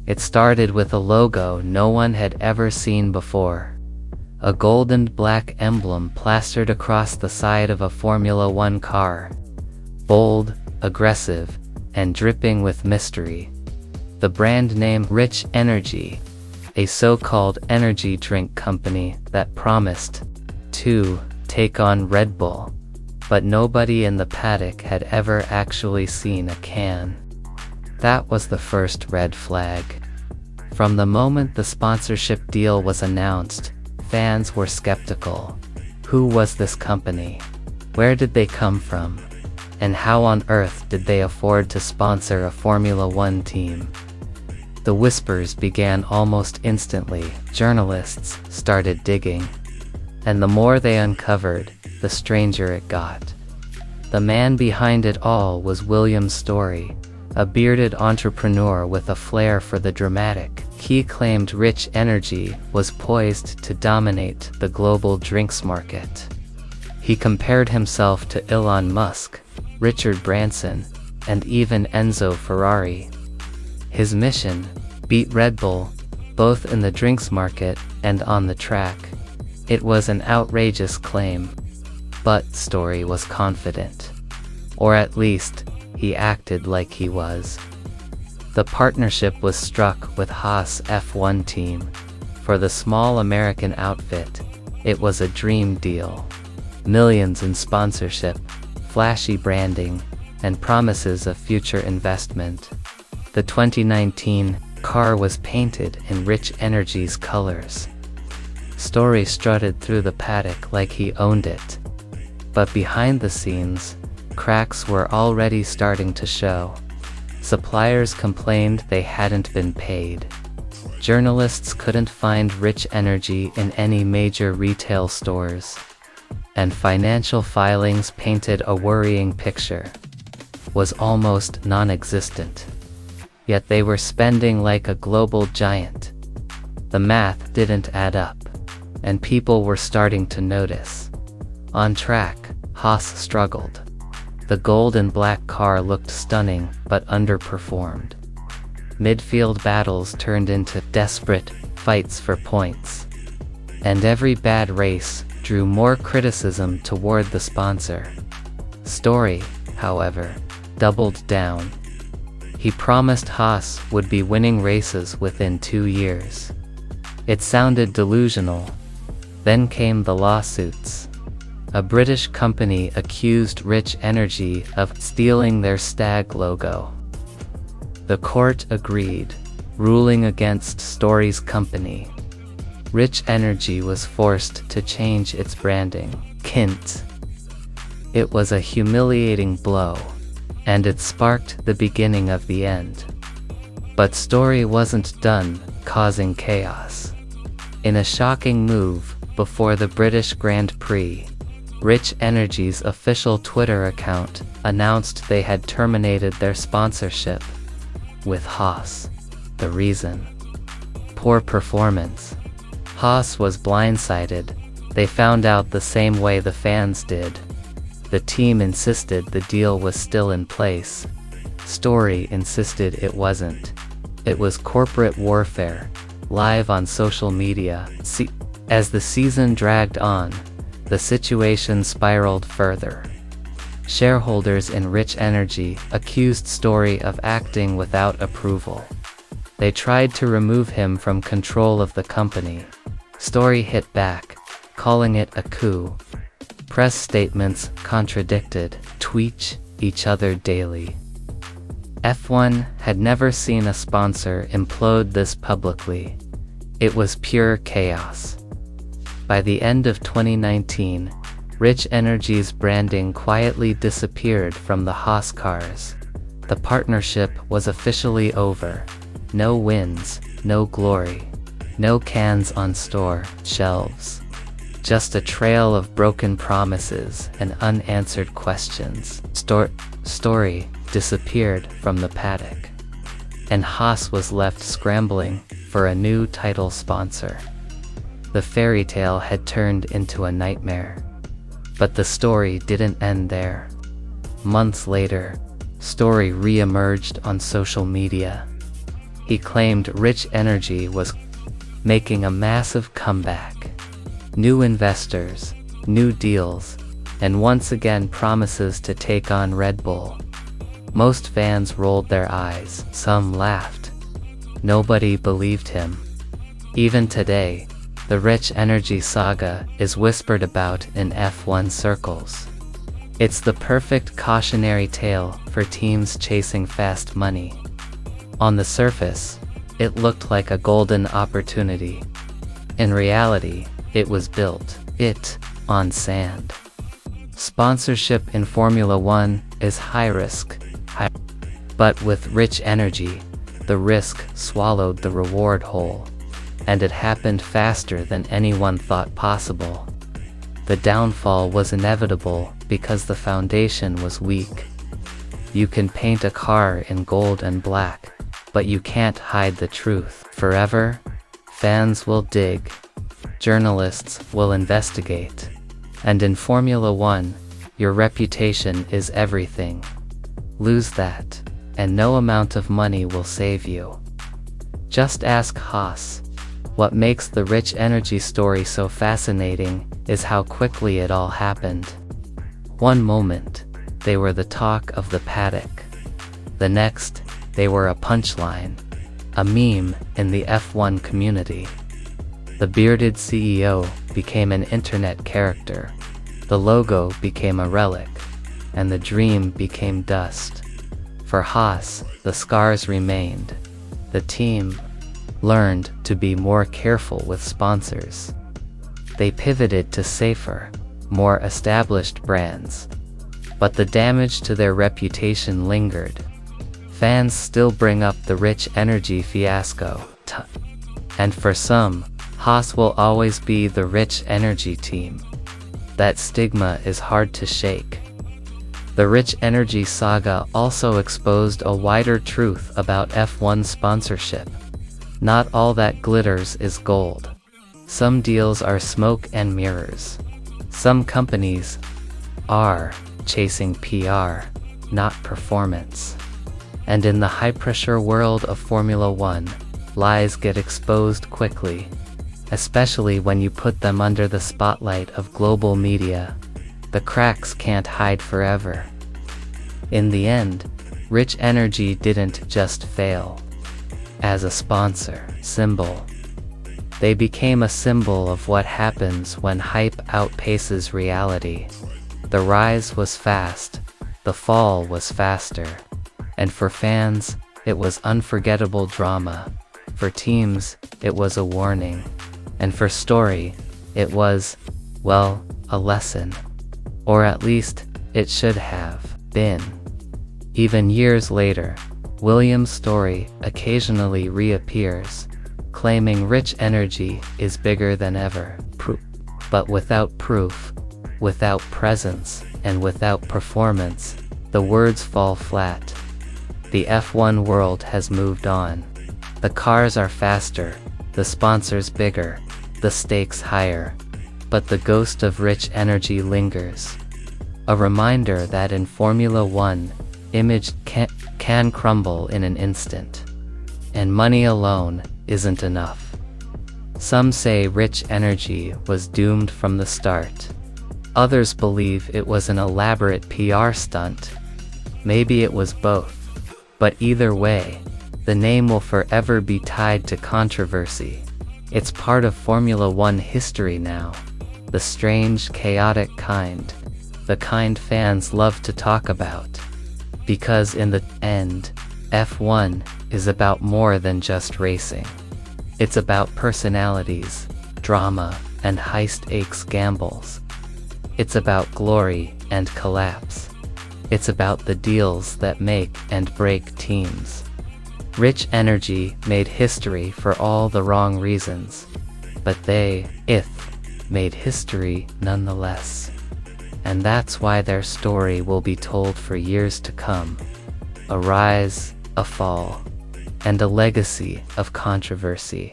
It started with a logo no one had ever seen before. A gold and black emblem plastered across the side of a Formula One car. Bold, aggressive, and dripping with mystery. The brand name Rich Energy, a so-called energy drink company that promised to take on Red Bull, but nobody in the paddock had ever actually seen a can. That was the first red flag. From the moment the sponsorship deal was announced, fans were skeptical. Who was this company? Where did they come from? And how on earth did they afford to sponsor a Formula One team? The whispers began almost instantly. Journalists started digging. And the more they uncovered, the stranger it got. The man behind it all was William Story, a bearded entrepreneur with a flair for the dramatic. He claimed Rich Energy was poised to dominate the global drinks market. He compared himself to Elon Musk, Richard Branson, and even Enzo Ferrari. His mission: beat Red Bull, both in the drinks market and on the track. It was an outrageous claim, but Story was confident. Or at least, he acted like he was. The partnership was struck with Haas F1 team. For the small American outfit, it was a dream deal. Millions in sponsorship, flashy branding, and promises of future investment. The 2019 car was painted in Rich Energy's colors. Story strutted through the paddock like he owned it. But behind the scenes, cracks were already starting to show. Suppliers complained they hadn't been paid. Journalists couldn't find Rich Energy in any major retail stores. And financial filings painted a worrying picture. Was almost non-existent. Yet they were spending like a global giant. The math didn't add up, and people were starting to notice. On track, Haas struggled. The gold and black car looked stunning, but underperformed. Midfield battles turned into desperate fights for points. And every bad race drew more criticism toward the sponsor. Story, however, doubled down. He promised Haas would be winning races within 2 years. It sounded delusional. Then came the lawsuits. A British company accused Rich Energy of stealing their stag logo. The court agreed, ruling against Story's company. Rich Energy was forced to change its branding, Kint. It was a humiliating blow, and it sparked the beginning of the end. But Story wasn't done causing chaos. In a shocking move, before the British Grand Prix, Rich Energy's official Twitter account announced they had terminated their sponsorship with Haas. The reason? Poor performance. Haas was blindsided. They found out the same way the fans did. The team insisted the deal was still in place. Story insisted it wasn't. It was corporate warfare, live on social media. As the season dragged on, the situation spiraled further. Shareholders in Rich Energy accused Story of acting without approval. They tried to remove him from control of the company. Story hit back, calling it a coup. Press statements contradicted, tweet each other daily. F1 had never seen a sponsor implode this publicly. It was pure chaos. By the end of 2019, Rich Energy's branding quietly disappeared from the Haas cars. The partnership was officially over. No wins, no glory. No cans on store shelves. Just a trail of broken promises and unanswered questions. Story disappeared from the paddock. And Haas was left scrambling for a new title sponsor. The fairy tale had turned into a nightmare. But the story didn't end there. Months later, Story re-emerged on social media. he claimed Rich Energy was making a massive comeback. New investors, new deals, and once again promises to take on Red Bull. Most fans rolled their eyes, some laughed. Nobody believed him. Even today, the Rich Energy saga is whispered about in F1 circles. It's the perfect cautionary tale for teams chasing fast money. On the surface, it looked like a golden opportunity. In reality, it was built on sand. Sponsorship in Formula One is high risk, but with Rich Energy, the risk swallowed the reward whole, and it happened faster than anyone thought possible. The downfall was inevitable because the foundation was weak. You can paint a car in gold and black, but you can't hide the truth forever. Fans will dig, journalists will investigate, and in Formula One, your reputation is everything. Lose that, and no amount of money will save you. Just ask Haas. What makes the Rich Energy story so fascinating is how quickly it all happened. One moment, they were the talk of the paddock. The next, they were a punchline, a meme in the F1 community. The bearded CEO became an internet character, the logo became a relic, and the dream became dust. For Haas, the scars remained. The team learned to be more careful with sponsors. They pivoted to safer, more established brands. But the damage to their reputation lingered. Fans still bring up the Rich Energy fiasco. And for some, Haas will always be the Rich Energy team. That stigma is hard to shake. The Rich Energy saga also exposed a wider truth about F1 sponsorship. Not all that glitters is gold. Some deals are smoke and mirrors. Some companies are chasing PR, not performance. And in the high-pressure world of Formula One, lies get exposed quickly, especially when you put them under the spotlight of global media. The cracks can't hide forever. In the end, Rich Energy didn't just fail as a sponsor symbol. They became a symbol of what happens when hype outpaces reality. The rise was fast, the fall was faster. And for fans, it was unforgettable drama. For teams, it was a warning. And for story, it was, well, a lesson. Or at least, it should have been. Even years later, Williams' story occasionally reappears, claiming Rich Energy is bigger than ever. But without proof, without presence, and without performance, the words fall flat. The F1 world has moved on. The cars are faster, the sponsors bigger, the stakes higher. But the ghost of Rich Energy lingers. A reminder that in Formula One, image can crumble in an instant. And money alone isn't enough. Some say Rich Energy was doomed from the start. Others believe it was an elaborate PR stunt. Maybe it was both. But either way, the name will forever be tied to controversy. It's part of Formula One history now. The strange, chaotic kind. The kind fans love to talk about. Because in the end, F1 is about more than just racing. It's about personalities, drama, and high-stakes gambles. It's about glory and collapse. It's about the deals that make and break teams. Rich Energy made history for all the wrong reasons, but they made history nonetheless. And that's why their story will be told for years to come. A rise, a fall, and a legacy of controversy.